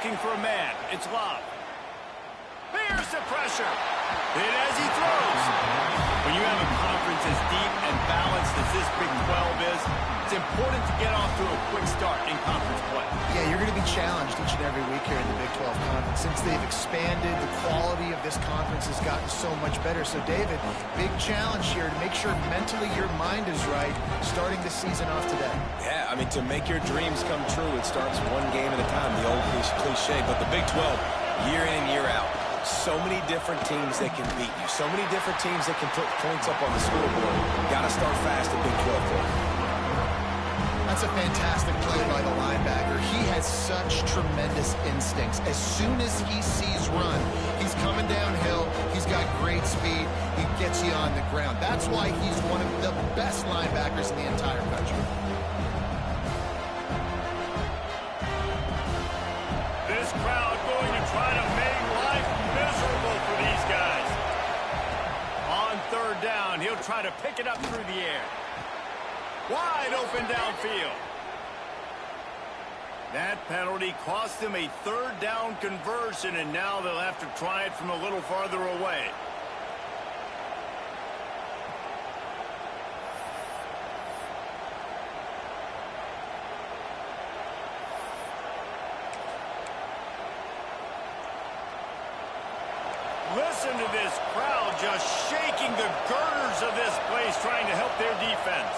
looking for a man. It's Love. Here's the pressure. Hit as he throws. When you have a conference as deep and balanced as this Big 12 is, it's important to get off to a quick start in conference play. Yeah, you're going to be challenged each and every week here in the Big 12 Conference. Since they've expanded, the quality of this conference has gotten so much better. So, David, big challenge here to make sure mentally your mind is right starting the season off today. Yeah, I mean, to make your dreams come true, it starts one game at a time, the old cliche. But the Big 12, year in and year out, so many different teams that can beat you. So many different teams that can put points up on the scoreboard. Got to start fast at Big 12 for them. That's a fantastic play by the linebacker. He has such tremendous instincts. As soon as he sees run, he's coming downhill. He's got great speed. He gets you on the ground. That's why he's one of the best linebackers in the entire country. This crowd going to try to make life miserable for these guys. On third down, he'll try to pick it up through the air. Wide open downfield. That penalty cost them a third down conversion, and now they'll have to try it from a little farther away. Listen to this crowd just shaking the girders of this place, trying to help their defense.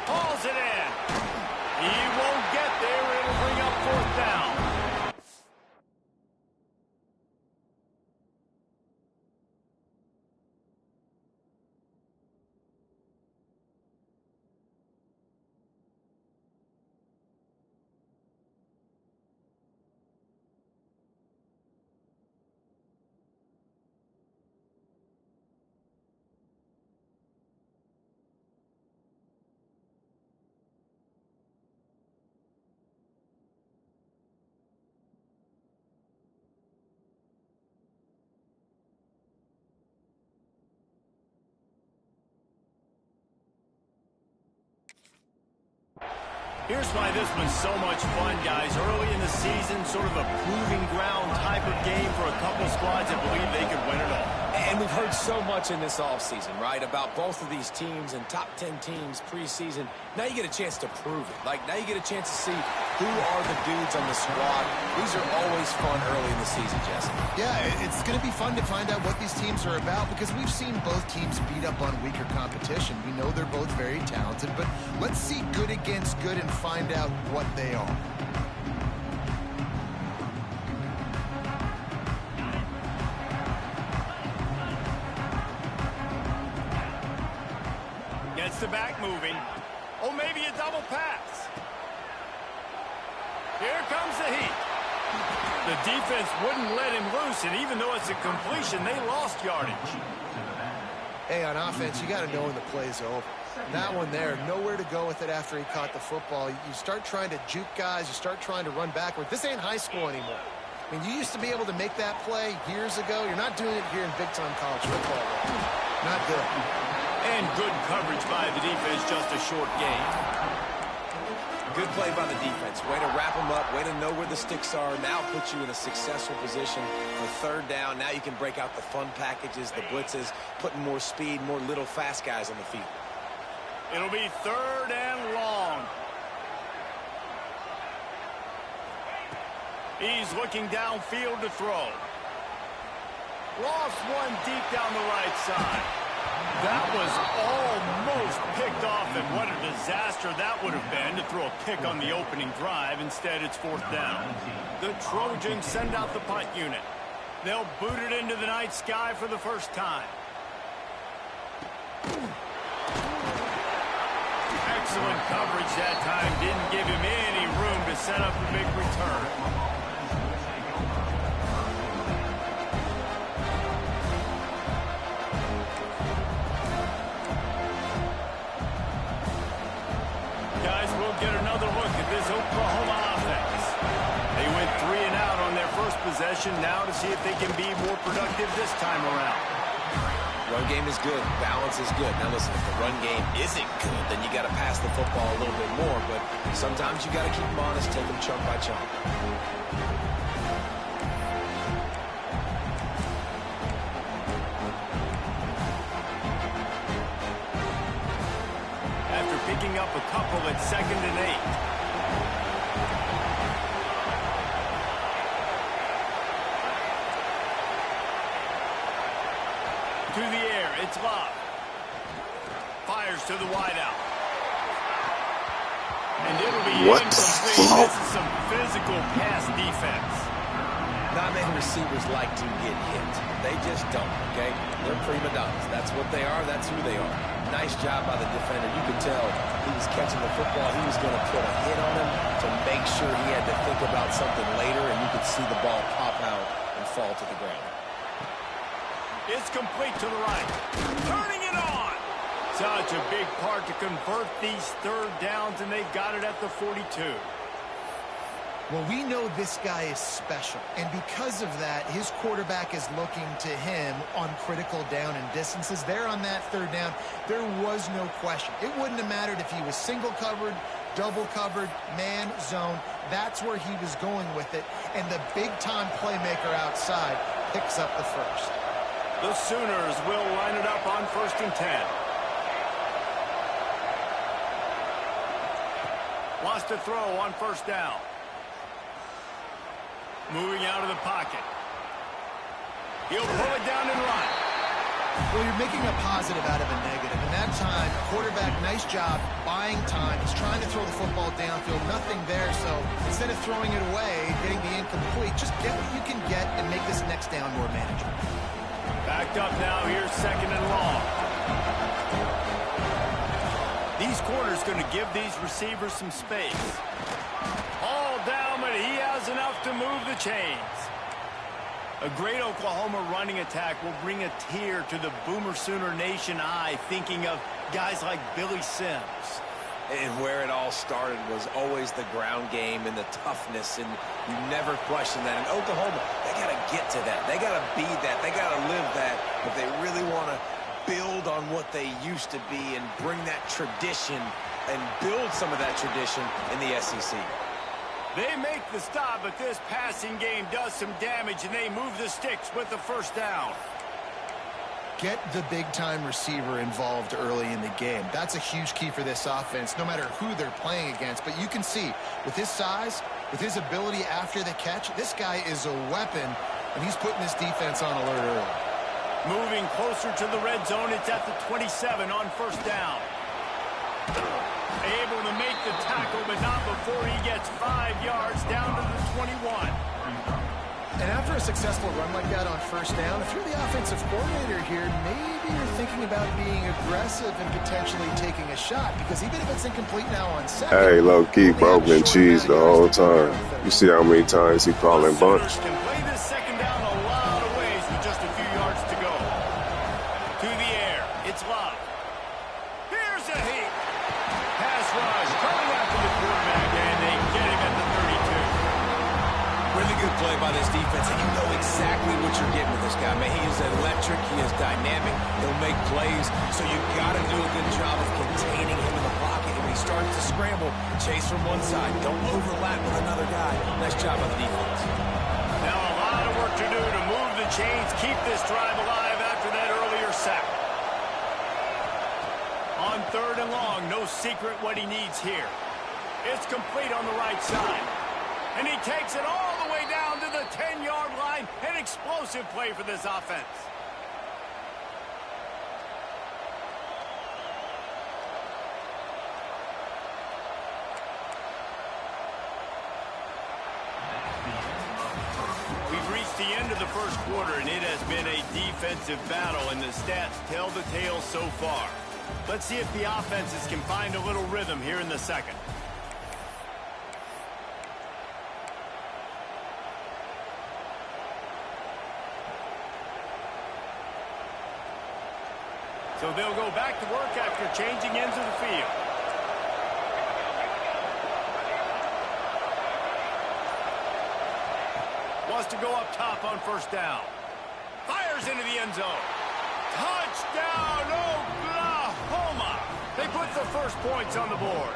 Hauls it in. He won't get there. It'll bring up fourth down. Here's why this one's so much fun, guys. Early in the season, sort of a proving ground type of game for a couple squads that believe they could win it all. And we've heard so much in this offseason, right, about both of these teams and top 10 teams preseason. Now you get a chance to prove it. Like, now you get a chance to see who are the dudes on the squad. These are always fun early in the season, Jesse. Yeah, it's going to be fun to find out what these teams are about because we've seen both teams beat up on weaker competition. We know they're both very talented, but let's see good against good and find out what they are. Gets the back moving. Oh, maybe a double pass. Here comes the heat. The defense wouldn't let him loose, and even though it's a completion, they lost yardage. Hey, on offense, you got to know when the play's over. That one there, nowhere to go with it after he caught the football. You start trying to juke guys. You start trying to run backward. This ain't high school anymore. I mean, you used to be able to make that play years ago. You're not doing it here in big-time college football. Not good. And good coverage by the defense, just a short gain. Good play by the defense. Way to wrap them up. Way to know where the sticks are. Now put you in a successful position for third down. Now you can break out the fun packages, the blitzes, putting more speed, more little fast guys on the field. It'll be third and long. He's looking downfield to throw. Lost one deep down the right side. That was almost picked off, and what a disaster that would have been to throw a pick on the opening drive. Instead, it's fourth down. The Trojans send out the punt unit. They'll boot it into the night sky for the first time. Excellent coverage that time. Didn't give him any room to set up a big return. Guys, we'll get another look at this Oklahoma offense. They went 3 and out on their first possession. Now to see if they can be more productive this time around. Run game is good. Balance is good. Now listen, if the run game isn't good, then you got to pass the football a little bit more. But sometimes you got to keep them honest, take them chunk by chunk. After picking up a couple at 2nd and 8. To the air, it's Love. Fires to the wideout. And it'll be incomplete. This is some physical pass defense. Not many receivers like to get hit. They just don't, okay? They're prima donnas. That's what they are. That's who they are. Nice job by the defender. You could tell he was catching the football. He was going to put a hit on him to make sure he had to think about something later, and you could see the ball pop out and fall to the ground. It's complete to the right. Turning it on. Such a big part to convert these 3rd downs, and they got it at the 42. Well, we know this guy is special, and because of that, his quarterback is looking to him on critical down and distances. There on that 3rd down, there was no question. It wouldn't have mattered if he was single covered, double covered, man, zone. That's where he was going with it, and the big-time playmaker outside picks up the first. The Sooners will line it up on 1st and 10. Wants to throw on 1st down. Moving out of the pocket. He'll pull it down and run. Well, you're making a positive out of a negative. And that time, quarterback, nice job buying time. He's trying to throw the football downfield. Nothing there, so instead of throwing it away, getting the incomplete, just get what you can get and make this next down more manageable. Backed up now, here's 2nd and long. These corners going to give these receivers some space. All down, but he has enough to move the chains. A great Oklahoma running attack will bring a tear to the Boomer Sooner Nation eye, thinking of guys like Billy Sims. And where it all started was always the ground game and the toughness, and you never question that. And Oklahoma, they got to get to that. They got to be that. They got to live that if they really want to build on what they used to be and bring that tradition and build some of that tradition in the SEC. They make the stop, but this passing game does some damage, and they move the sticks with the 1st down. Get the big-time receiver involved early in the game. That's a huge key for this offense, no matter who they're playing against. But you can see, with his size, with his ability after the catch, this guy is a weapon, and he's putting his defense on alert early. Moving closer to the red zone, it's at the 27 on 1st down. Able to make the tackle, but not before he gets 5 yards down to the 21. And after a successful run like that on 1st down, if you're the offensive coordinator here, maybe you're thinking about being aggressive and potentially taking a shot, because even if it's incomplete now on 2nd... Hey, low-key, broke and cheese the whole time. You see how many times he calling bunch? Can play this 2nd down a lot of ways with just a few yards to go. To the air, it's Love. Here's a heat. Pass rush, coming after the quarterback, and they get him at the 32. Really good play by this defense, and you know exactly what you're getting with this guy. Man, he is electric, he is dynamic, he'll make plays, so you've got to do a good job of containing him in the pocket. And when he starts to scramble, chase from one side, don't overlap with another guy. Nice job by the defense. Now a lot of work to do to move the chains, keep this drive alive after that earlier sack. On 3rd and long, no secret what he needs here. It's complete on the right side. And he takes it all the way down to the 10-yard line. An explosive play for this offense. We've reached the end of the 1st quarter, and it has been a defensive battle, and the stats tell the tale so far. Let's see if the offenses can find a little rhythm here in the 2nd. So they'll go back to work after changing ends of the field. Wants to go up top on 1st down. Fires into the end zone. Touchdown, Oklahoma! They put the first points on the board.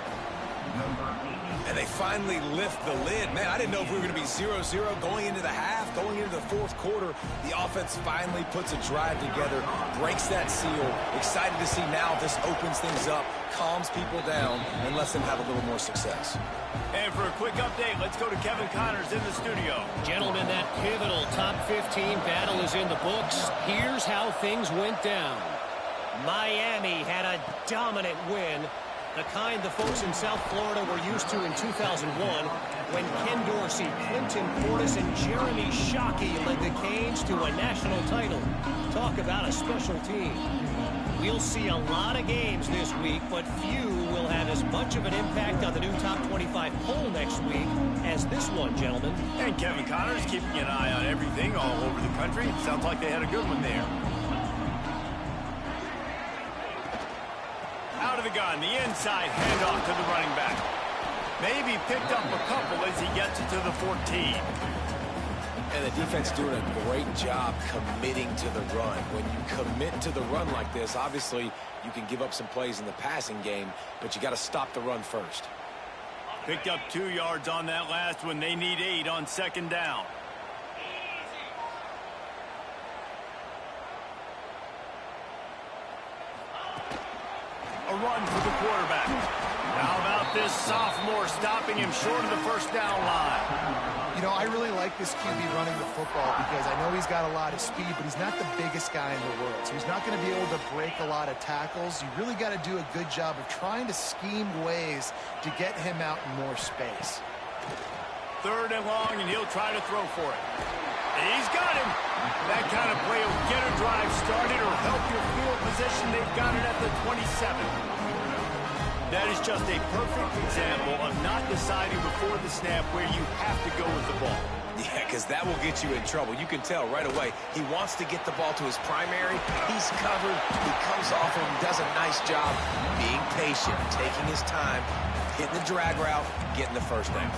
And they finally lift the lid. Man, I didn't know if we were going to be 0-0 going into the half, going into the fourth quarter. The offense finally puts a drive together, breaks that seal. Excited to see now this opens things up, calms people down, and lets them have a little more success. And for a quick update, let's go to Kevin Connors in the studio. Gentlemen, that pivotal top 15 battle is in the books. Here's how things went down. Miami had a dominant win, the kind the folks in South Florida were used to in 2001 when Ken Dorsey, Clinton Portis, and Jeremy Shockey led the Canes to a national title. Talk about a special team. We'll see a lot of games this week, but few will have as much of an impact on the new top 25 poll next week as this one, gentlemen. And Kevin Connors keeping an eye on everything all over the country. It sounds like they had a good one there. Out of the gun, the inside handoff to the running back. Maybe picked up a couple as he gets it to the 14. And the defense doing a great job committing to the run. When you commit to the run like this, obviously you can give up some plays in the passing game, but you got to stop the run first. Picked up 2 yards on that last one. They need 8 on second down. A run for the quarterback. How about this sophomore stopping him short of the first down line? You know, I really like this QB running the football because I know he's got a lot of speed, but he's not the biggest guy in the world. So he's not going to be able to break a lot of tackles. You really got to do a good job of trying to scheme ways to get him out in more space. 3rd and long, and he'll try to throw for it. He's got him. That kind of play will get a drive started or help your field position. They've got it at the 27. That is just a perfect example of not deciding before the snap where you have to go with the ball. Yeah, because that will get you in trouble. You can tell right away he wants to get the ball to his primary. He's covered. He comes off him, does a nice job being patient, taking his time, hitting the drag route, getting the first down.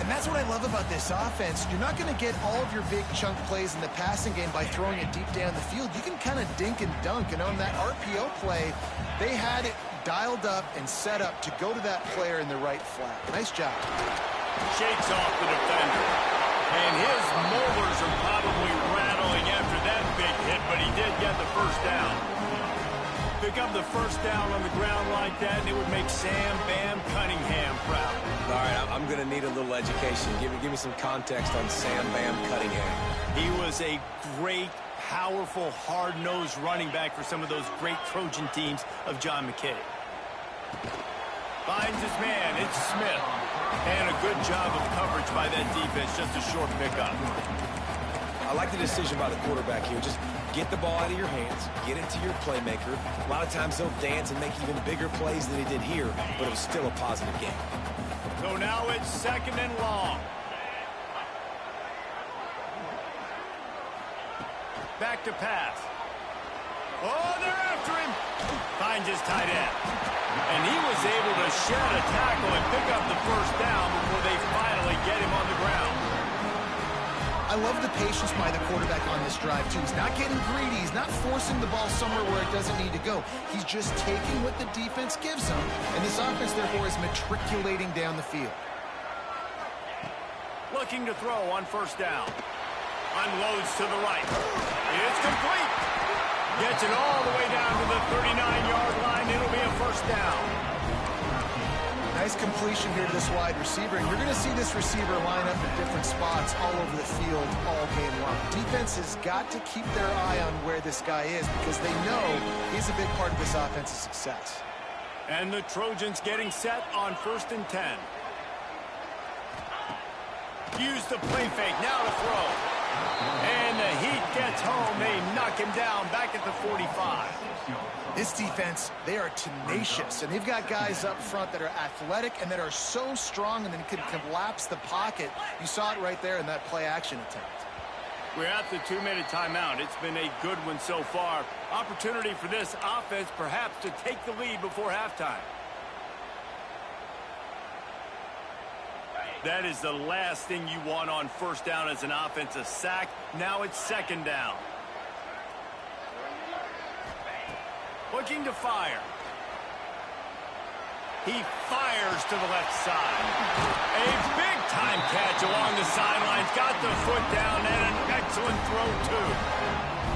And that's what I love about this offense. You're not going to get all of your big chunk plays in the passing game by throwing it deep down the field. You can kind of dink and dunk. And on that RPO play, they had it dialed up and set up to go to that player in the right flat. Nice job. Shakes off the defender. And his molars are probably rattling after that big hit, but he did get the first down. Pick up the first down on the ground like that, and it would make Sam Bam Cunningham proud. All right, I'm going to need a little education. Give me some context on Sam Bam Cunningham. He was a great, powerful, hard-nosed running back for some of those great Trojan teams of John McKay. Finds his man. It's Smith. And a good job of coverage by that defense. Just a short pickup. I like the decision by the quarterback here. Just get the ball out of your hands, get it to your playmaker. A lot of times they'll dance and make even bigger plays than he did here, but it was still a positive game. So now it's 2nd and long. Back to pass. Oh, they're after him. Finds his tight end. And he was able to shed a tackle and pick up the first down before they finally get him on the ground. I love the patience by the quarterback on this drive, too. He's not getting greedy. He's not forcing the ball somewhere where it doesn't need to go. He's just taking what the defense gives him, and this offense, therefore, is matriculating down the field. Looking to throw on first down. Unloads to the right. It's complete. Gets it all the way down to the 39-yard line. It'll be a first down. Nice completion here to this wide receiver, and you're going to see this receiver line up in different spots all over the field all game long. Defense has got to keep their eye on where this guy is because they know he's a big part of this offense's success. And the Trojans getting set on 1st and 10. Use the play fake, now to throw. And the Heat gets home. They knock him down back at the 45. This defense, they are tenacious, and they've got guys up front that are athletic and that are so strong and then can collapse the pocket. You saw it right there in that play-action attempt. We're at the 2-minute timeout. It's been a good one so far. Opportunity for this offense perhaps to take the lead before halftime. That is the last thing you want on first down as an offensive sack. Now it's 2nd down. looking to fire. He fires to the left side. A big-time catch along the sidelines. Got the foot down and an excellent throw, too.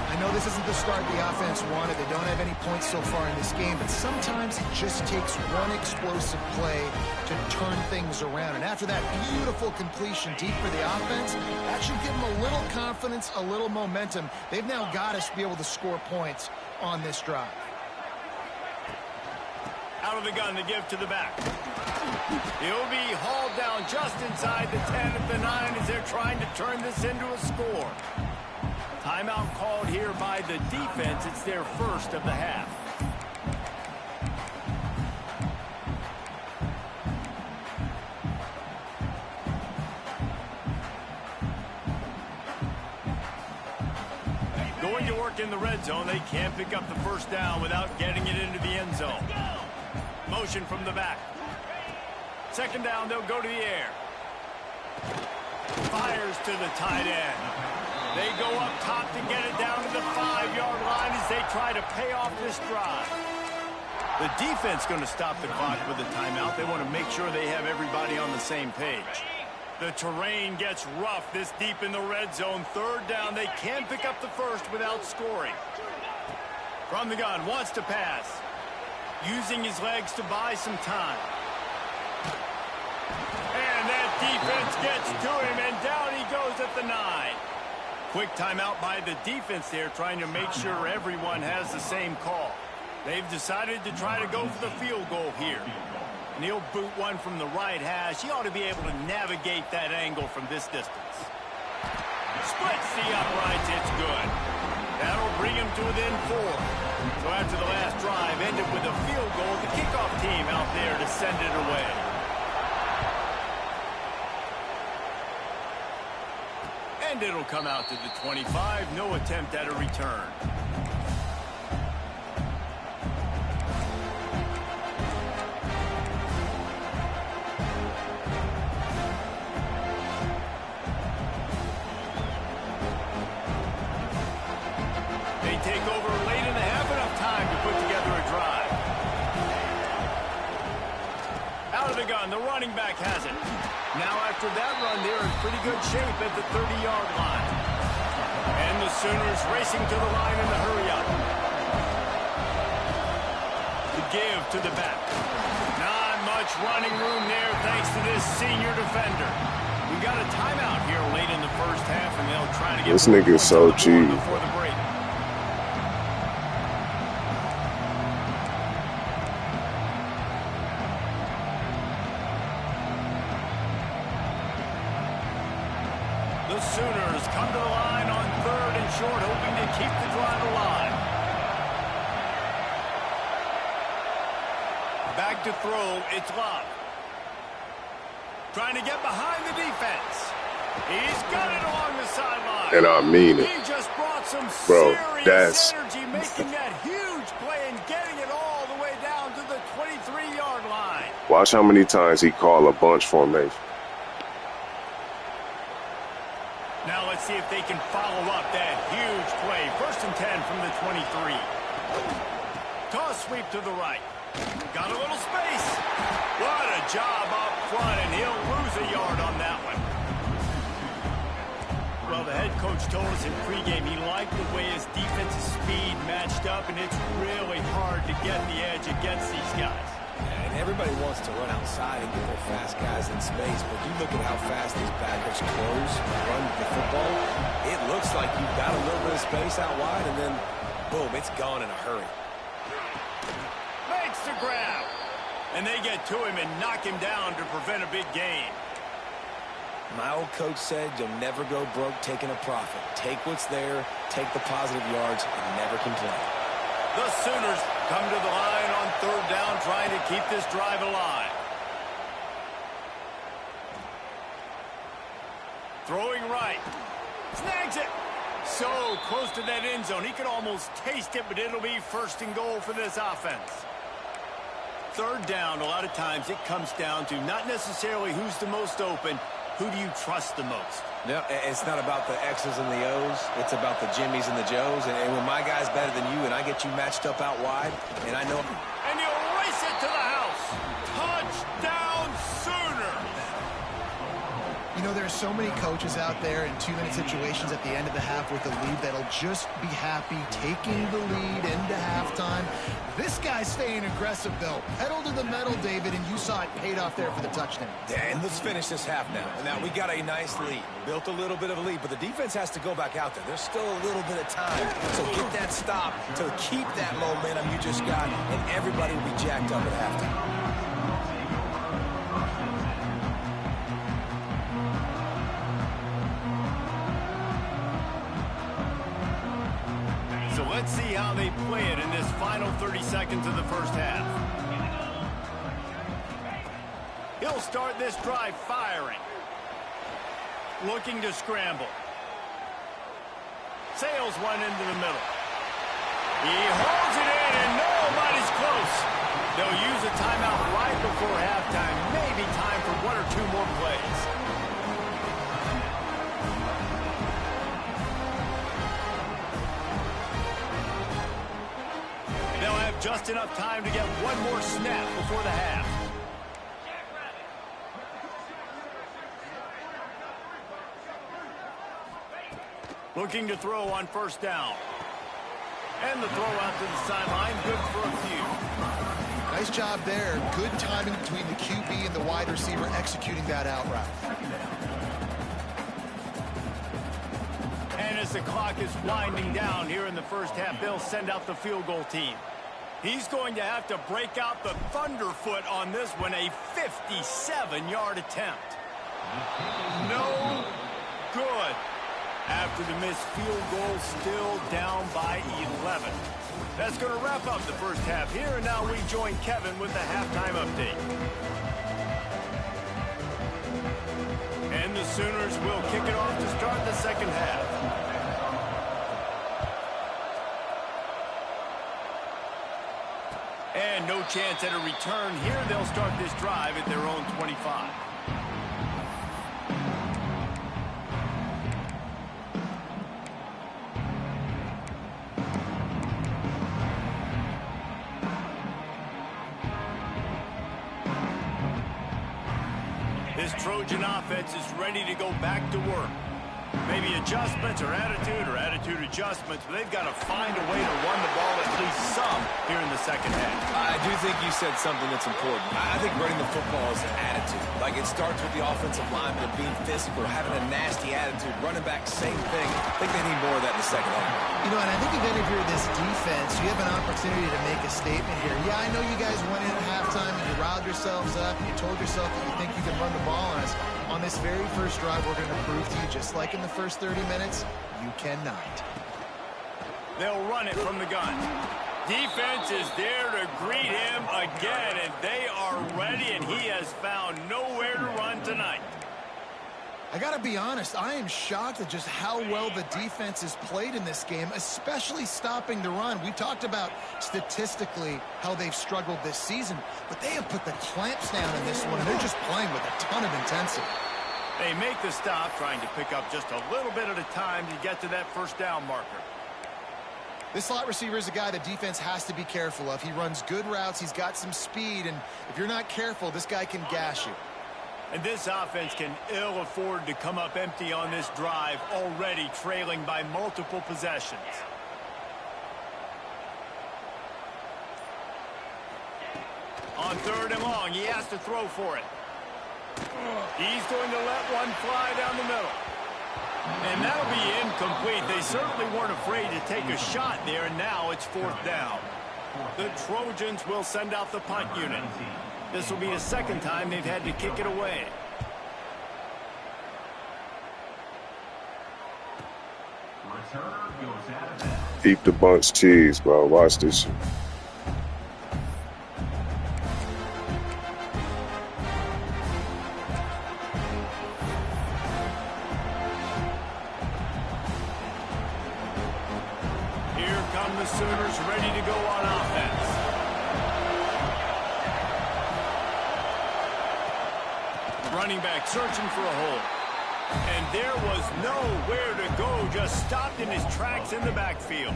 I know this isn't the start the offense wanted. They don't have any points so far in this game, but sometimes it just takes one explosive play to turn things around. And after that beautiful completion deep for the offense, that should give them a little confidence, a little momentum. They've now got us to be able to score points on this drive. Out of the gun to give to the back. He'll be hauled down just inside the 10 at the 9 as they're trying to turn this into a score. Timeout called here by the defense. It's their first of the half. Going to work in the red zone. They can't pick up the first down without getting it into the end zone. Motion from the back. Second down, they'll go to the air. Fires to the tight end. They go up top to get it down to the 5-yard line as they try to pay off this drive. The defense going to stop the clock with a timeout. They want to make sure they have everybody on the same page. The terrain gets rough this deep in the red zone. Third down, they can pick up the first without scoring. From the gun, wants to pass. Using his legs to buy some time. And that defense gets to him, and down he goes at the 9. Quick timeout by the defense there, trying to make sure everyone has the same call. They've decided to try to go for the field goal here. And he'll boot one from the right hash. He ought to be able to navigate that angle from this distance. Splits the uprights, it's good. That'll bring him to within 4. So after the last drive ended with a field goal, the kickoff team out there to send it away. And it'll come out to the 25. No attempt at a return. They take over late in the half, enough time to put together a drive. Out of the gun, the running back has it. Now after that run, they're in pretty good shape at the 30-yard line. And the Sooners racing to the line in the hurry-up. To give to the back. Not much running room there thanks to this senior defender. We got a timeout here late in the first half, and they'll try to get This nigga is so cheap. before the break. The Sooners come to the line on 3rd and short, hoping to keep the drive alive. Back to throw, it's Love. Trying to get behind the defense. He's got it along the sideline. And I mean it. He just brought some Bro, serious that's... energy, making that huge play and getting it all the way down to the 23-yard line. Watch how many times he called a bunch formation. Now let's see if they can follow up that huge play. 1st and 10 from the 23. Toss sweep to the right. Got a little space. What a job up front, and he'll lose a yard on that one. Well, the head coach told us in pregame he liked the way his defensive speed matched up, and it's really hard to get the edge against these guys. And everybody wants to run outside and get their fast guys in space, but you look at how fast these backers close, run the football. It looks like you've got a little bit of space out wide, and then, boom, it's gone in a hurry. Makes the grab. And they get to him and knock him down to prevent a big gain. My old coach said you'll never go broke taking a profit. Take what's there, take the positive yards, and never complain. The Sooners come to the line on 3rd down, trying to keep this drive alive. Throwing right. Snags it. So close to that end zone. He could almost taste it, but it'll be 1st and goal for this offense. 3rd down, a lot of times it comes down to not necessarily who's the most open, who do you trust the most? No, it's not about the X's and the O's. It's about the Jimmies and the Joes. And when my guy's better than you and I get you matched up out wide, and I know... And he'll race it to the house. Touchdown Sooners! You know, there are so many coaches out there in 2-minute situations at the end of the half with the lead that'll just be happy taking the lead into halftime. This guy's staying aggressive, though. Pedal to the metal, David, and you saw it paid off there for the touchdown. Yeah, and let's finish this half now. Now, we got a nice lead. Built a little bit of a lead, but the defense has to go back out there. There's still a little bit of time. So get that stop to keep that momentum you just got, and everybody will be jacked up at halftime. So let's see how they play it in this final 30 seconds of the first half. He'll start this drive firing. Looking to scramble. Sails one into the middle. He holds it in, and nobody's close. They'll use a timeout right before halftime. Maybe time for 1 or 2 more plays. They'll have just enough time to get one more snap before the half. Looking to throw on first down. And the throw out to the sideline, good for a few. Nice job there. Good timing between the QB and the wide receiver executing that out route. And as the clock is winding down here in the first half, they'll send out the field goal team. He's going to have to break out the thunderfoot on this one, a 57-yard attempt. No good. After the missed field goal, still down by 11. That's going to wrap up the first half here, and now we join Kevin with the halftime update. And the Sooners will kick it off to start the second half. And no chance at a return here. They'll start this drive at their own 25. This Trojan offense is ready to go back to work. Maybe adjustments or attitude adjustments, but they've got to find a way to run the ball at least some here in the second half. I do think you said something that's important. I think running the football is an attitude. Like, it starts with the offensive lineman of being physical, having a nasty attitude. Running back, same thing. I think they need more of that in the second half. You know, and I think if any of you are this defense, you have an opportunity to make a statement here. Yeah, I know you guys went in at halftime and you riled yourselves up and you told yourself that you think you can run the ball on us. On this very first drive, we're going to prove to you, just like in the first 30 minutes, you cannot. They'll run it from the gun. Defense is there to greet him again, and they are ready, and he has found nowhere to run tonight. I got to be honest, I am shocked at just how well the defense has played in this game, especially stopping the run. We talked about statistically how they've struggled this season, but they have put the clamps down in this one, and they're just playing with a ton of intensity. They make the stop, trying to pick up just a little bit at a time to get to that first down marker. This slot receiver is a guy the defense has to be careful of. He runs good routes, he's got some speed, and if you're not careful, this guy can gash you. And this offense can ill afford to come up empty on this drive, already trailing by multiple possessions. On third and long, he has to throw for it. He's going to let one fly down the middle. And that'll be incomplete. They certainly weren't afraid to take a shot there, and now it's fourth down. The Trojans will send out the punt unit. This will be the second time they've had to kick it away. Eat the bunch cheese, bro. Watch this shit. Here come the Sooners, ready to go on offense. Running back searching for a hole. And there was nowhere to go, just stopped in his tracks in the backfield.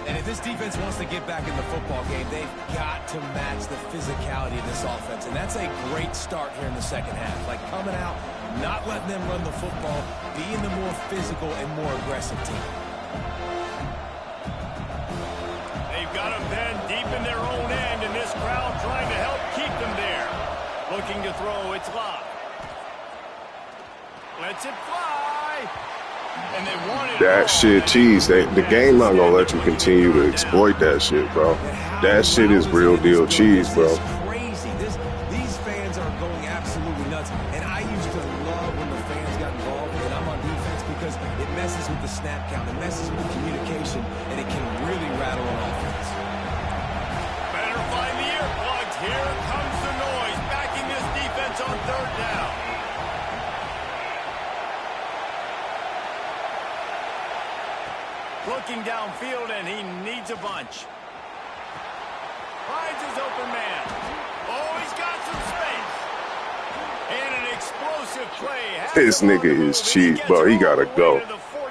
And if this defense wants to get back in the football game, they've got to match the physicality of this offense. And that's a great start here in the second half. Like coming out, not letting them run the football, being the more physical and more aggressive team. They've got them then deep in their own end, and this crowd trying to help keep them there. Looking to throw, it's locked. Lets it fly. And they wanted That shit cheese. The game not gonna let you continue to exploit that shit, bro. That shit is real deal cheese, bro. Crazy. These fans are going absolutely nuts. And I used to love when the fans got involved and I'm on defense because it messes with the snap count, it messes with communication, and it can really rattle an offense. Better find the earplugs. Here comes the noise, backing this defense on third down. Looking downfield, and he needs a bunch. Finds his open man. Oh, he's got some space. And an explosive play. This nigga is cheap, bro. He gotta go.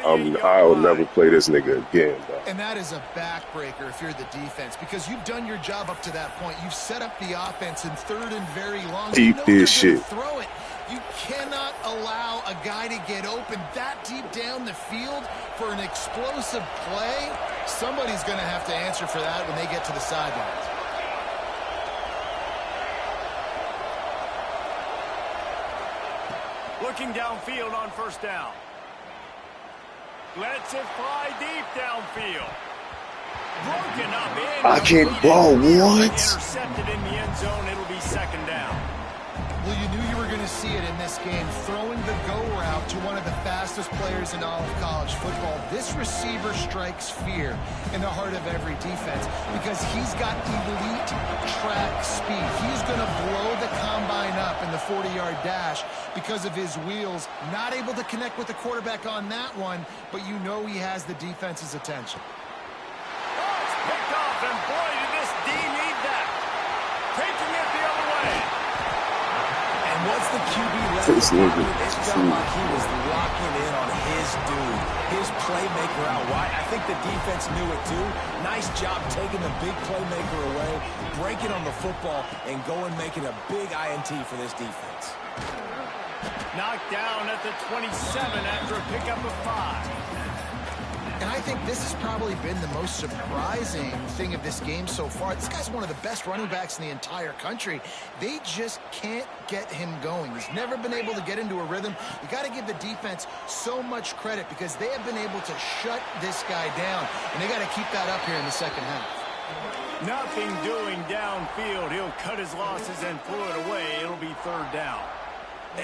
I'll never play this nigga again, bro. And that is a backbreaker if you're the defense, because you've done your job up to that point. You've set up the offense in third and very long. Keep this shit. Throw it. You cannot allow a guy to get open that deep down the field for an explosive play. Somebody's going to have to answer for that when they get to the sidelines. Looking downfield on first down. Lets it fly deep downfield. Broken up in. I can't ball. What? Intercepted in the end zone. It'll be second down. Well, you knew you were going to see it in this game, throwing the go route to one of the fastest players in all of college football. This receiver strikes fear in the heart of every defense because he's got elite track speed. He's going to blow the combine up in the 40-yard dash because of his wheels. Not able to connect with the quarterback on that one, but you know he has the defense's attention. Oh, it's picked off, and boy, did this D need that. Taking it the other way. Once the QB left, This nigga it felt like he was locking in on his dude, his playmaker out wide. I think the defense knew it too. Nice job taking the big playmaker away, breaking on the football, and going making a big INT for this defense. Knocked down at the 27 after a pickup of 5. And I think this has probably been the most surprising thing of this game so far. This guy's one of the best running backs in the entire country. They just can't get him going. He's never been able to get into a rhythm. You got to give the defense so much credit because they have been able to shut this guy down. And they got to keep that up here in the second half. Nothing doing downfield. He'll cut his losses and throw it away. It'll be third down.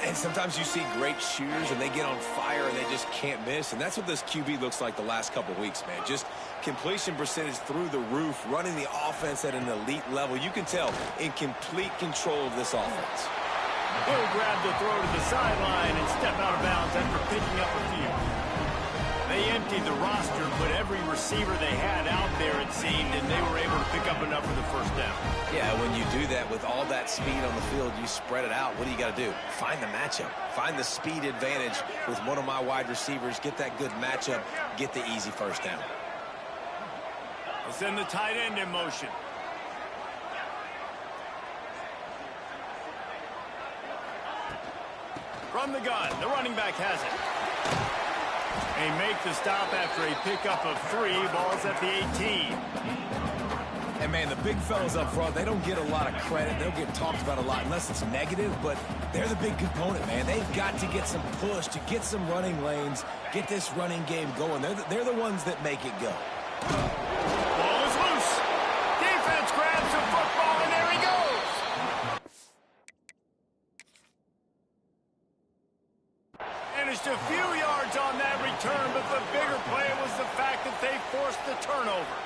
And sometimes you see great shooters and they get on fire and they just can't miss. And that's what this QB looks like the last couple weeks, man. Just completion percentage through the roof, running the offense at an elite level. You can tell in complete control of this offense. He'll grab the throw to the sideline and step out of bounds after picking up a few. They emptied the roster, put every receiver they had out there, it seemed, and they were able to pick up enough for the first down. Yeah, when you do that with all that speed on the field, you spread it out. What do you got to do? Find the matchup. Find the speed advantage with one of my wide receivers. Get that good matchup. Get the easy first down. We'll send the tight end in motion. From the gun, the running back has it. They make the stop after a pickup of 3. Ball's at the 18. And, man, the big fellas up front, they don't get a lot of credit. They'll get talked about a lot unless it's negative, but they're the big component, man. They've got to get some push, to get some running lanes, get this running game going. They're the ones that make it go. Ball is loose. Defense grabs the football, and there he goes. Finished a few yards on that return, but the bigger play was the fact that they forced the turnover.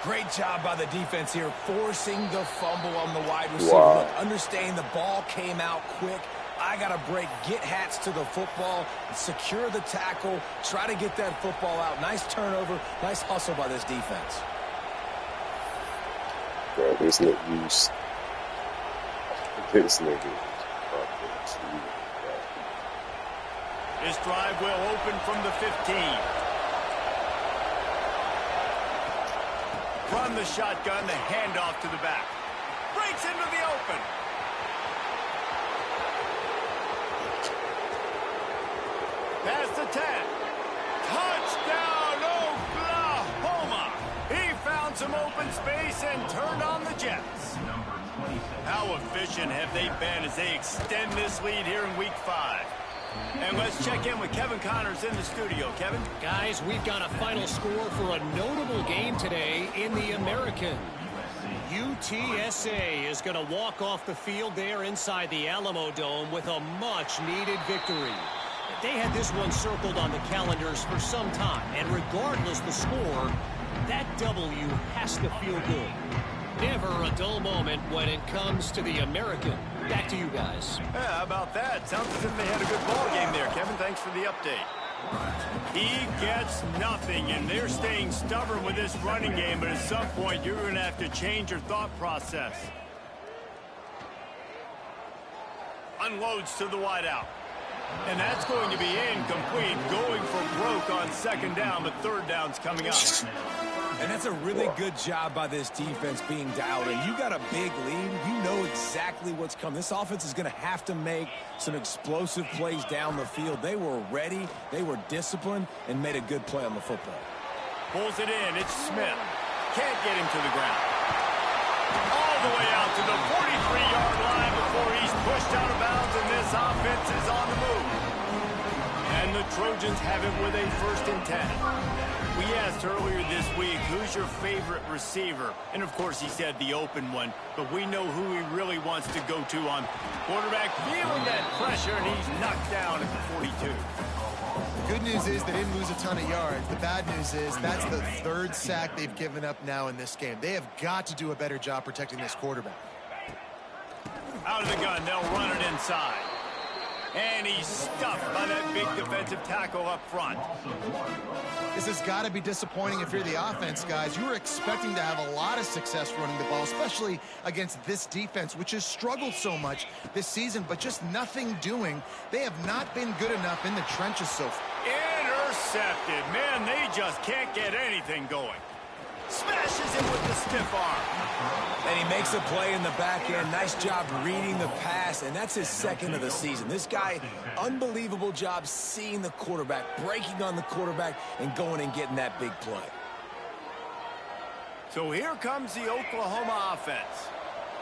Great job by the defense here, forcing the fumble on the wide receiver. Wow. Look, understand the ball came out quick. I got to break, get hats to the football, secure the tackle, try to get that football out. Nice turnover, nice hustle by this defense. Bro, this nigga is fucking cheap, bro. This drive will open from the 15. From the shotgun, the handoff to the back. Breaks into the open. Past the 10. Touchdown, Oklahoma! He found some open space and turned on the Jets. How efficient have they been as they extend this lead here in Week 5? And let's check in with Kevin Connors in the studio. Kevin? Guys, we've got a final score for a notable game today in the American. UTSA is going to walk off the field there inside the Alamo Dome with a much-needed victory. They had this one circled on the calendars for some time, and regardless the score, that W has to feel good. Never a dull moment when it comes to the American. Back to you guys. Yeah, how about that? Sounds as if they had a good ball game there, Kevin. Thanks for the update. He gets nothing, and they're staying stubborn with this running game, but at some point you're going to have to change your thought process. Unloads to the wideout. And that's going to be incomplete, going for broke on second down, but third down's coming up. And that's a really good job by this defense being dialed in. You got a big lead. You know exactly what's coming. This offense is going to have to make some explosive plays down the field. They were ready, they were disciplined, and made a good play on the football. Pulls it in. It's Smith. Can't get him to the ground. All the way out to the 43-yard line before he's pushed out of bounds, and this offense is on the move. And the Trojans have it with a 1st and 10. We asked earlier this week, who's your favorite receiver? And, of course, he said the open one. But we know who he really wants to go to on quarterback, feeling that pressure, and he's knocked down at the 42. The good news is they didn't lose a ton of yards. The bad news is that's the 3rd sack they've given up now in this game. They have got to do a better job protecting this quarterback. Out of the gun, they'll run it inside. And he's stuffed by that big defensive tackle up front. This has got to be disappointing if you're the offense, guys. You were expecting to have a lot of success running the ball, especially against this defense, which has struggled so much this season, but just nothing doing. They have not been good enough in the trenches so far. Intercepted. Man, they just can't get anything going. Smashes him with the stiff arm. And he makes a play in the back end. Nice job reading the pass, and that's his 2nd of the season. This guy, unbelievable job seeing the quarterback, breaking on the quarterback, and going and getting that big play. So here comes the Oklahoma offense.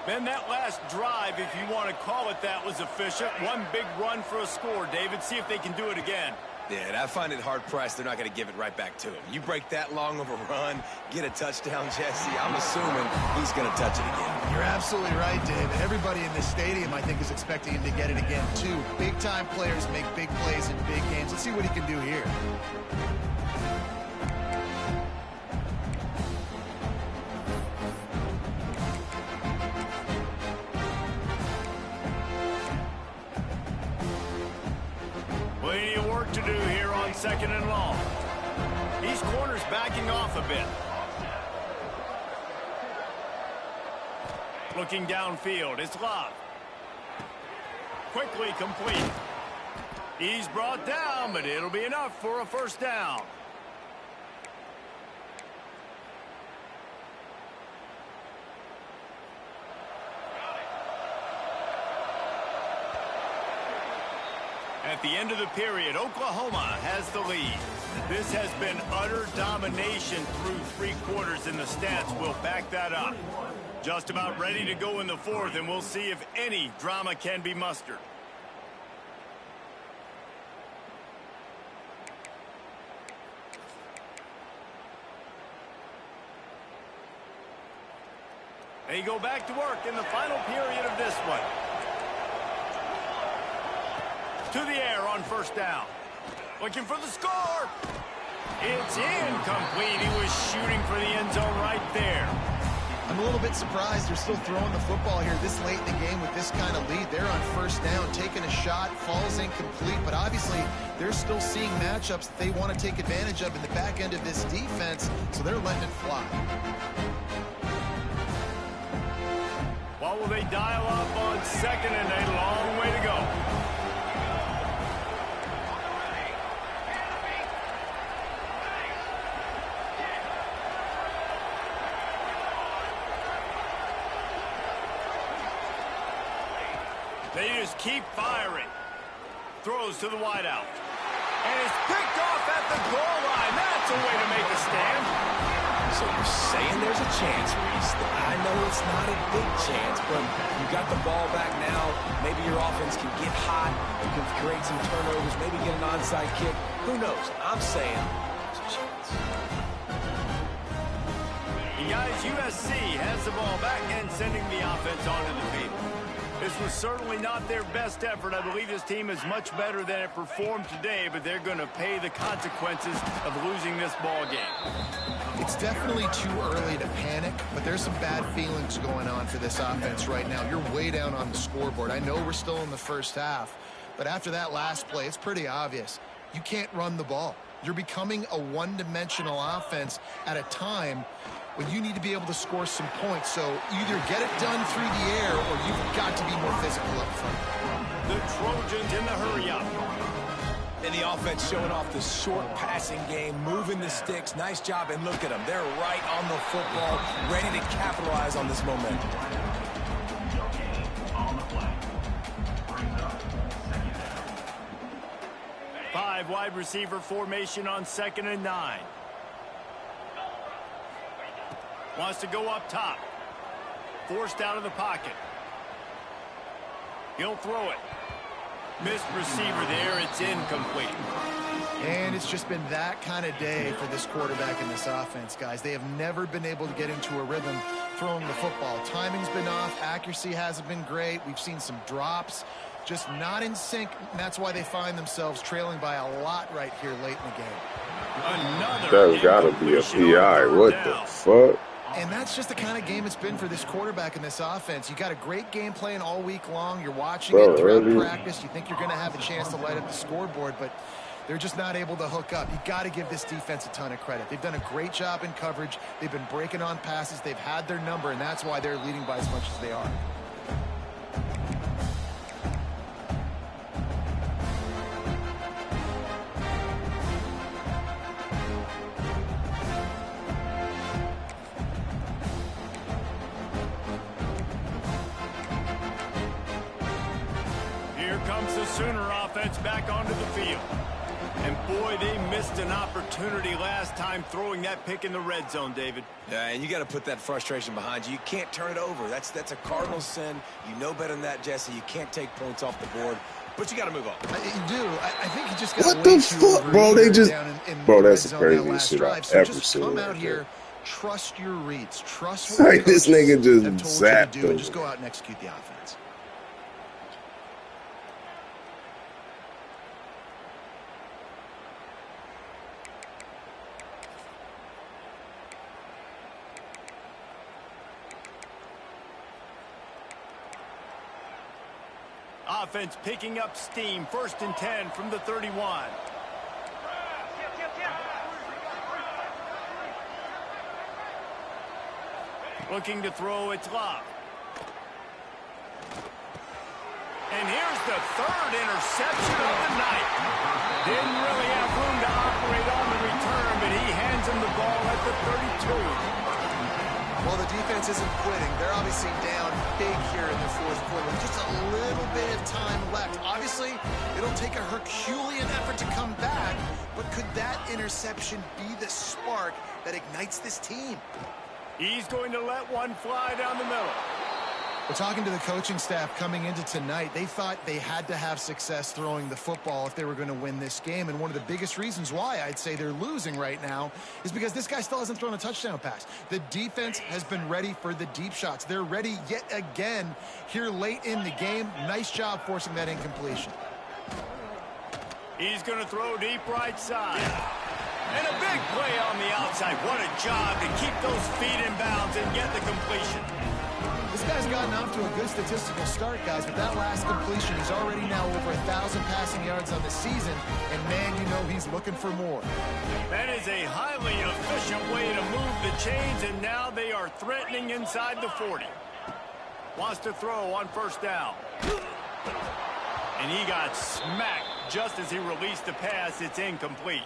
Man, that last drive, if you want to call it that, was efficient. One big run for a score, David. See if they can do it again. Yeah, and I find it hard-pressed they're not going to give it right back to him. You break that long of a run, get a touchdown, Jesse, I'm assuming he's going to touch it again. You're absolutely right, Dave. And everybody in this stadium, I think, is expecting him to get it again, too. Big-time players make big plays in big games. Let's see what he can do here. Plenty of work to do here on 2nd and long. These corners backing off a bit. Looking downfield, it's Love. Quickly complete. He's brought down, but it'll be enough for a 1st down. At the end of the period, Oklahoma has the lead. This has been utter domination through 3 quarters, and the stats will back that up. Just about ready to go in the 4th, and we'll see if any drama can be mustered. They go back to work in the final period of this one. To the air on 1st down. Looking for the score. It's incomplete. He was shooting for the end zone right there. I'm a little bit surprised they're still throwing the football here this late in the game with this kind of lead. They're on 1st down, taking a shot, falls incomplete, but obviously they're still seeing matchups that they want to take advantage of in the back end of this defense, so they're letting it fly. What will they dial up on 2nd and a long way to go? They just keep firing. Throws to the wideout. And it's picked off at the goal line. That's a way to make a stand. So you're saying there's a chance, Reese. I know it's not a big chance, but you got the ball back now. Maybe your offense can get hot. You can create some turnovers, maybe get an onside kick. Who knows? I'm saying there's a chance. And guys, USC has the ball back and sending the offense onto the field. This was certainly not their best effort. I believe this team is much better than it performed today, but they're going to pay the consequences of losing this ball game. It's definitely too early to panic, but there's some bad feelings going on for this offense right now. You're way down on the scoreboard. I know we're still in the first half, but after that last play, it's pretty obvious. You can't run the ball. You're becoming a one-dimensional offense at a time when you need to be able to score some points. So either get it done through the air or you've got to be more physical up front. The Trojans in the hurry-up. And the offense showing off the short passing game, moving the sticks. Nice job, and look at them. They're right on the football, ready to capitalize on this momentum. Five wide receiver formation on 2nd and 9. Wants to go up top. Forced out of the pocket. He'll throw it. Missed receiver there. It's incomplete. And it's just been that kind of day for this quarterback in this offense, guys. They have never been able to get into a rhythm throwing the football. Timing's been off. Accuracy hasn't been great. We've seen some drops. Just not in sync. And that's why they find themselves trailing by a lot right here late in the game. There's got to be a PI. What the fuck? And that's just the kind of game it's been for this quarterback in this offense. You got a great game plan all week long. You're watching it throughout practice. You think you're going to have a chance to light up the scoreboard, but they're just not able to hook up. You got to give this defense a ton of credit. They've done a great job in coverage. They've been breaking on passes. They've had their number, and that's why they're leading by as much as they are. Sooner offense back onto the field. And boy, they missed an opportunity last time throwing that pick in the red zone, David. Yeah, and you got to put that frustration behind you. You can't turn it over. That's a cardinal sin. You know better than that, Jesse. You can't take points off the board, but you got to move on. You do. I think you just got to what the fuck, bro? They just, bro, that's the craziest shit I've ever just seen. Come out here, trust your reads, trust what like this nigga just zapped you and just go out and execute the offense. Offense picking up steam. 1st and 10 from the 31. Looking to throw, it's Love. And here's the 3rd interception of the night. Didn't really have room to operate on the return, but he hands him the ball at the 32. Well, the defense isn't quitting. They're obviously down big here in the 4th quarter. Just a little bit of time left. Obviously, it'll take a Herculean effort to come back, but could that interception be the spark that ignites this team? He's going to let one fly down the middle. We're talking to the coaching staff coming into tonight. They thought they had to have success throwing the football if they were going to win this game. And one of the biggest reasons why I'd say they're losing right now is because this guy still hasn't thrown a touchdown pass. The defense has been ready for the deep shots. They're ready yet again here late in the game. Nice job forcing that incompletion. He's going to throw deep right side. And a big play on the outside. What a job to keep those feet in bounds and get the completion. This guy's gotten off to a good statistical start, guys, but that last completion, he's already now over 1,000 passing yards on the season, and man, you know he's looking for more. That is a highly efficient way to move the chains, and now they are threatening inside the 40. Wants to throw on 1st down. And he got smacked just as he released the pass. It's incomplete.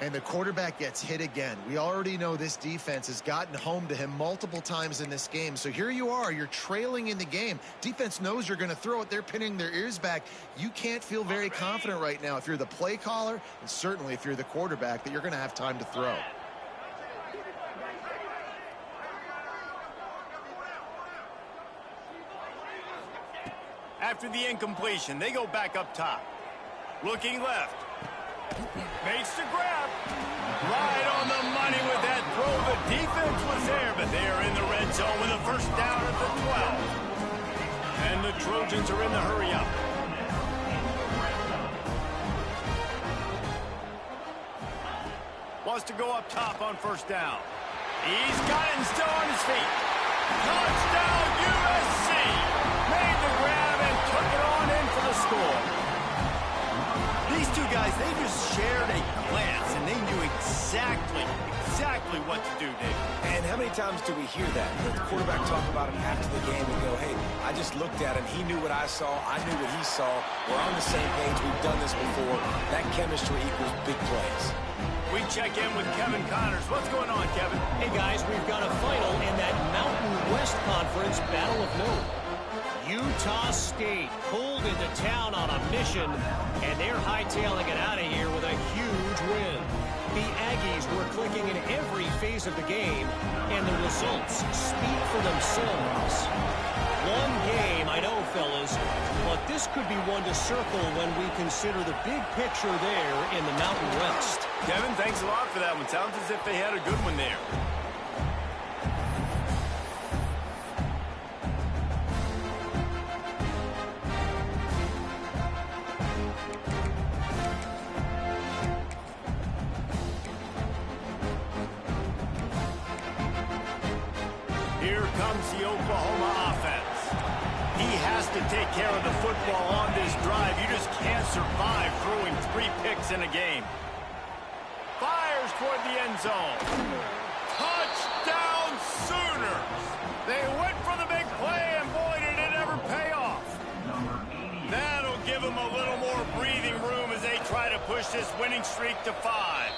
And the quarterback gets hit again. We already know this defense has gotten home to him multiple times in this game. So here you are, you're trailing in the game. Defense knows you're going to throw it. They're pinning their ears back. You can't feel very confident right now if you're the play caller, and certainly if you're the quarterback, that you're going to have time to throw. After the incompletion, they go back up top. Looking left. Makes the grab. Right on the money with that throw. The defense was there, but they are in the red zone with a first down at the 12. And the Trojans are in the hurry up. Wants to go up top on first down. He's got it and still on his feet. Touchdown USC. Made the grab and took it on in for the score. These two guys, they just shared a glance, and they knew exactly what to do, Dave. And how many times do we hear that? The quarterback talk about him after the game and go, hey, I just looked at him. He knew what I saw. I knew what he saw. We're on the same page. We've done this before. That chemistry equals big plays. We check in with Kevin Connors. What's going on, Kevin? Hey, guys, we've got a final in that Mountain West Conference Battle of Noon. Utah State pulled into town on a mission, and they're hightailing it out of here with a huge win. The Aggies were clicking in every phase of the game, and the results speak for themselves. One game, I know, fellas, but this could be one to circle when we consider the big picture there in the Mountain West. Kevin, thanks a lot for that one. Sounds as if they had a good one there. Here comes the Oklahoma offense. He has to take care of the football on this drive. You just can't survive throwing 3 picks in a game. Fires toward the end zone. Touchdown Sooners! They went for the big play, and boy, did it ever pay off. That'll give them a little more breathing room as they try to push this winning streak to 5.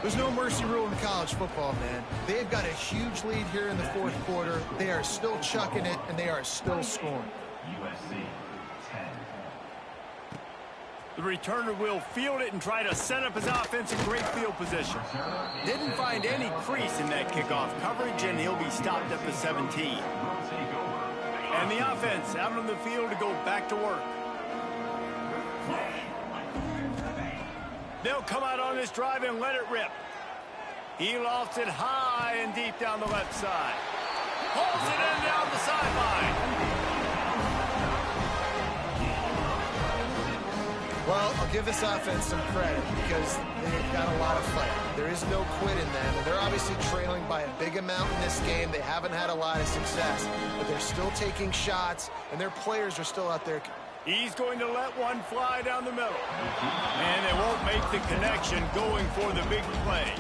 There's no mercy rule in college football, man. They've got a huge lead here in the fourth quarter. They are still chucking it, and they are still scoring. The returner will field it and try to set up his offense in great field position. Didn't find any crease in that kickoff coverage, and he'll be stopped at the 17. And the offense out on the field to go back to work. They'll come out on this drive and let it rip. He lofts it high and deep down the left side. Pulls it in down the sideline. Well, I'll give this offense some credit because they've got a lot of fight. There is no quit in them, and they're obviously trailing by a big amount in this game. They haven't had a lot of success, but they're still taking shots, and their players are still out there. He's going to let one fly down the middle. And they won't make the connection going for the big play.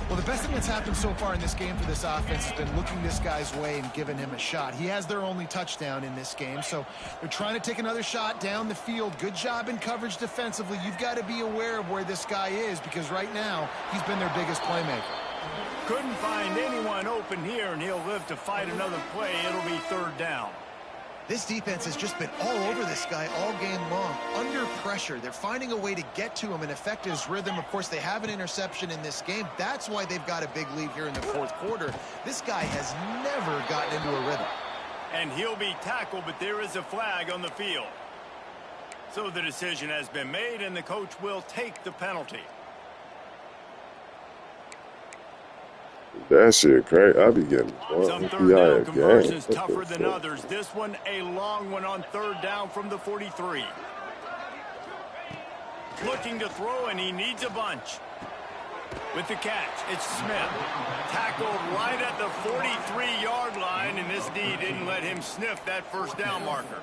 Well, the best thing that's happened so far in this game for this offense has been looking this guy's way and giving him a shot. He has their only touchdown in this game, so they're trying to take another shot down the field. Good job in coverage defensively. You've got to be aware of where this guy is because right now he's been their biggest playmaker. Couldn't find anyone open here, and he'll live to fight another play. It'll be 3rd down. This defense has just been all over this guy all game long. Under pressure, they're finding a way to get to him and affect his rhythm. Of course, they have an interception in this game. That's why they've got a big lead here in the fourth quarter. This guy has never gotten into a rhythm. And he'll be tackled, but there is a flag on the field. So the decision has been made, and the coach will take the penalty. That shit crazy. I be getting Some 3rd down conversions tougher than others. This one a long one on 3rd down from the 43. Looking to throw, and he needs a bunch. With the catch, it's Smith. Tackled right at the 43-yard line, and this D didn't let him sniff that first down marker.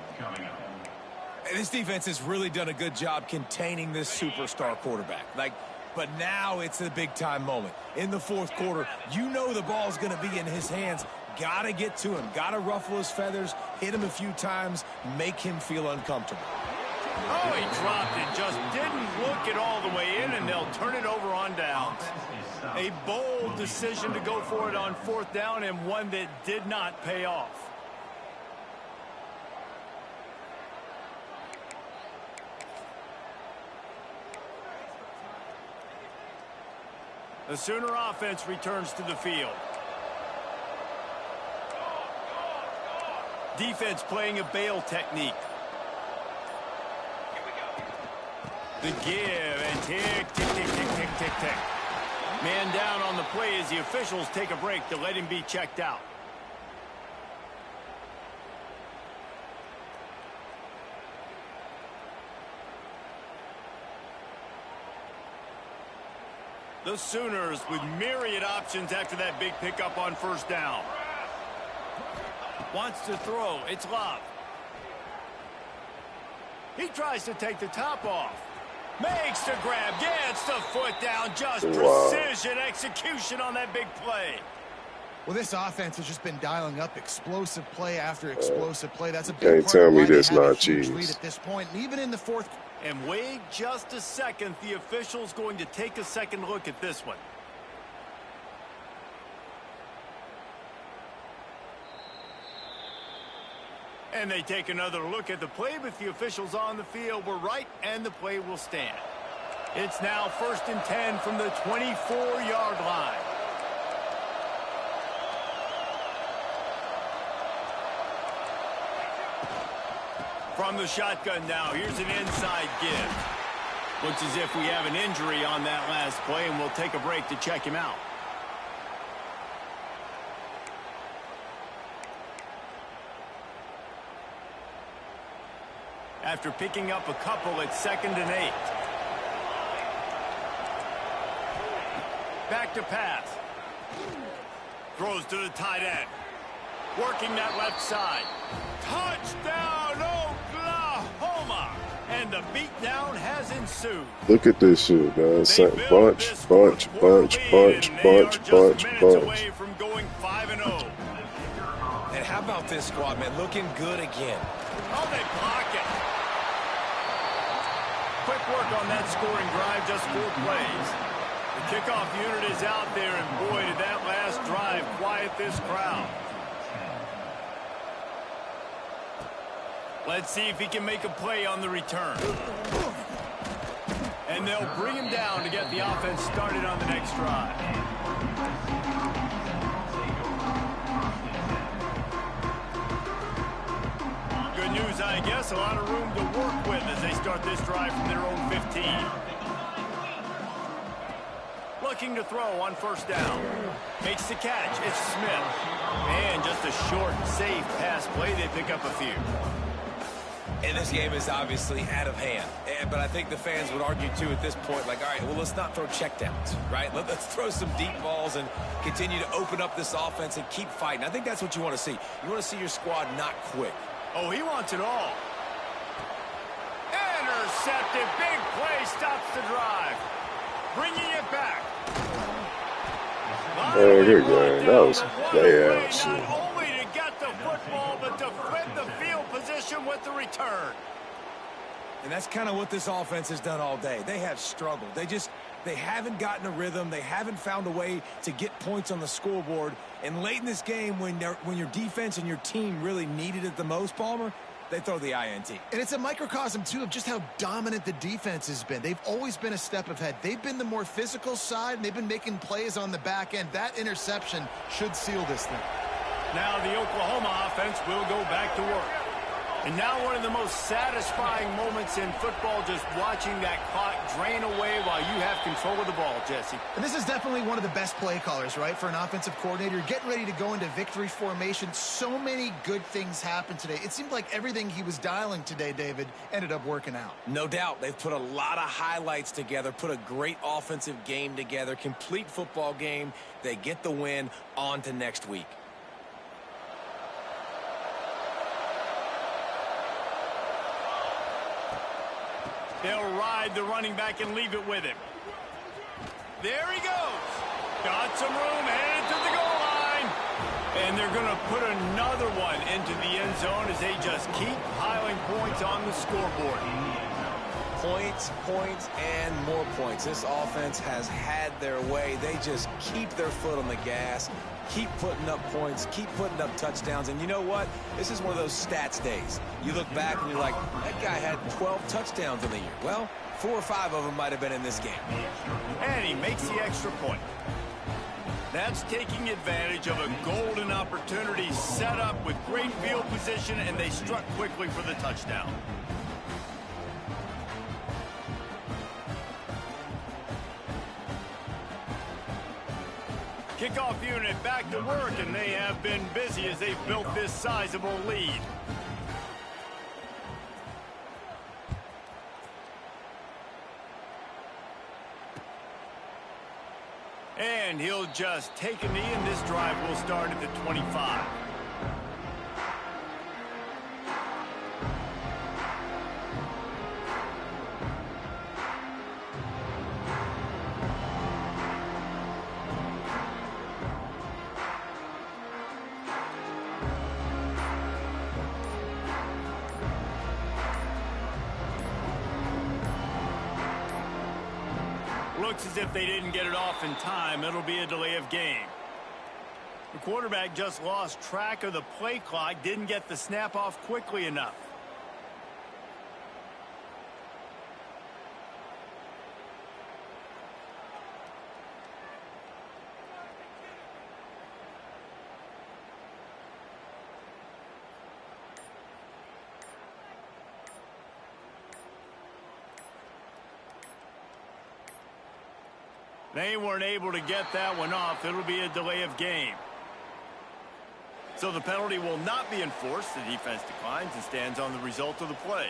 This defense has really done a good job containing this superstar quarterback. But now it's the big-time moment. In the fourth quarter, you know the ball's going to be in his hands. Got to get to him. Got to ruffle his feathers, hit him a few times, make him feel uncomfortable. Oh, he dropped it. Just didn't look it all the way in, and they'll turn it over on downs. A bold decision to go for it on 4th down, and one that did not pay off. The Sooner offense returns to the field. Defense playing a bail technique. The give and tick, tick, tick, tick, tick, tick, tick. Man down on the play as the officials take a break to let him be checked out. The Sooners with myriad options after that big pickup on 1st down. Wants to throw. It's Love. He tries to take the top off. Makes the grab. Gets the foot down. Just precision execution on that big play. Well, this offense has just been dialing up explosive play after explosive play. That's a big Can't part tell of me why they that's have a not huge cheese. lead at this point. And even in the 4th. And wait just a second. The official's going to take a second look at this one. And they take another look at the play, but the officials on the field were right, and the play will stand. It's now 1st and 10 from the 24-yard line. From the shotgun now, here's an inside give. Looks as if we have an injury on that last play, and we'll take a break to check him out. After picking up a couple at 2nd and 8. Back to pass. Throws to the tight end. Working that left side. Touchdown, Oklahoma! And the beatdown has ensued. Look at this shit, man. Bunch, bunch, bunch, bunch, bunch, bunch, bunch. Away from going 5-0. And how about this squad, man? Looking good again. Oh, they block it. Quick work on that scoring drive, just 4 plays. The kickoff unit is out there, and boy, did that last drive quiet this crowd. Let's see if he can make a play on the return. And they'll bring him down to get the offense started on the next drive. Good news, I guess. A lot of room to work with as they start this drive from their own 15. Looking to throw on 1st down. Makes the catch. It's Smith. And just a short, safe pass play. They pick up a few. And this game is obviously out of hand. But I think the fans would argue, too, at this point, like, all right, well, let's not throw checkdowns, right? Let's throw some deep balls and continue to open up this offense and keep fighting. I think that's what you want to see. You want to see your squad not quit. Oh, he wants it all. Intercepted. Big play stops the drive. Bringing it back. Oh, good game. That was bad shit. Not only to get the football, but to flip the field position with the return. And that's kind of what this offense has done all day. They have struggled. They haven't gotten a rhythm. They haven't found a way to get points on the scoreboard. And late in this game, when your defense and your team really needed it the most, Palmer, they throw the INT. And it's a microcosm, too, of just how dominant the defense has been. They've always been a step ahead. They've been the more physical side, and they've been making plays on the back end. That interception should seal this thing. Now the Oklahoma offense will go back to work. And now one of the most satisfying moments in football, just watching that clock drain away while you have control of the ball, Jesse. And this is definitely one of the best play callers, right, for an offensive coordinator. Getting ready to go into victory formation. So many good things happened today. It seemed like everything he was dialing today, David, ended up working out. No doubt. They've put a lot of highlights together, put a great offensive game together, complete football game. They get the win. On to next week. They'll ride the running back and leave it with him. There he goes. Got some room, headed to the goal line. And they're going to put another one into the end zone as they just keep piling points on the scoreboard. Points, points, and more points. This offense has had their way. They just keep their foot on the gas, keep putting up points, keep putting up touchdowns. And you know what? This is one of those stats days. You look back and you're like, that guy had 12 touchdowns in the year. Well, 4 or 5 of them might have been in this game. And he makes the extra point. That's taking advantage of a golden opportunity set up with great field position, and they struck quickly for the touchdown. Kickoff unit back to work, and they have been busy as they've built this sizable lead. And he'll just take a knee, and this drive will start at the 25. Looks as if they didn't get it off in time. It'll be a delay of game. The quarterback just lost track of the play clock, didn't get the snap off quickly enough. They weren't able to get that one off. It'll be a delay of game. So the penalty will not be enforced. The defense declines and stands on the result of the play.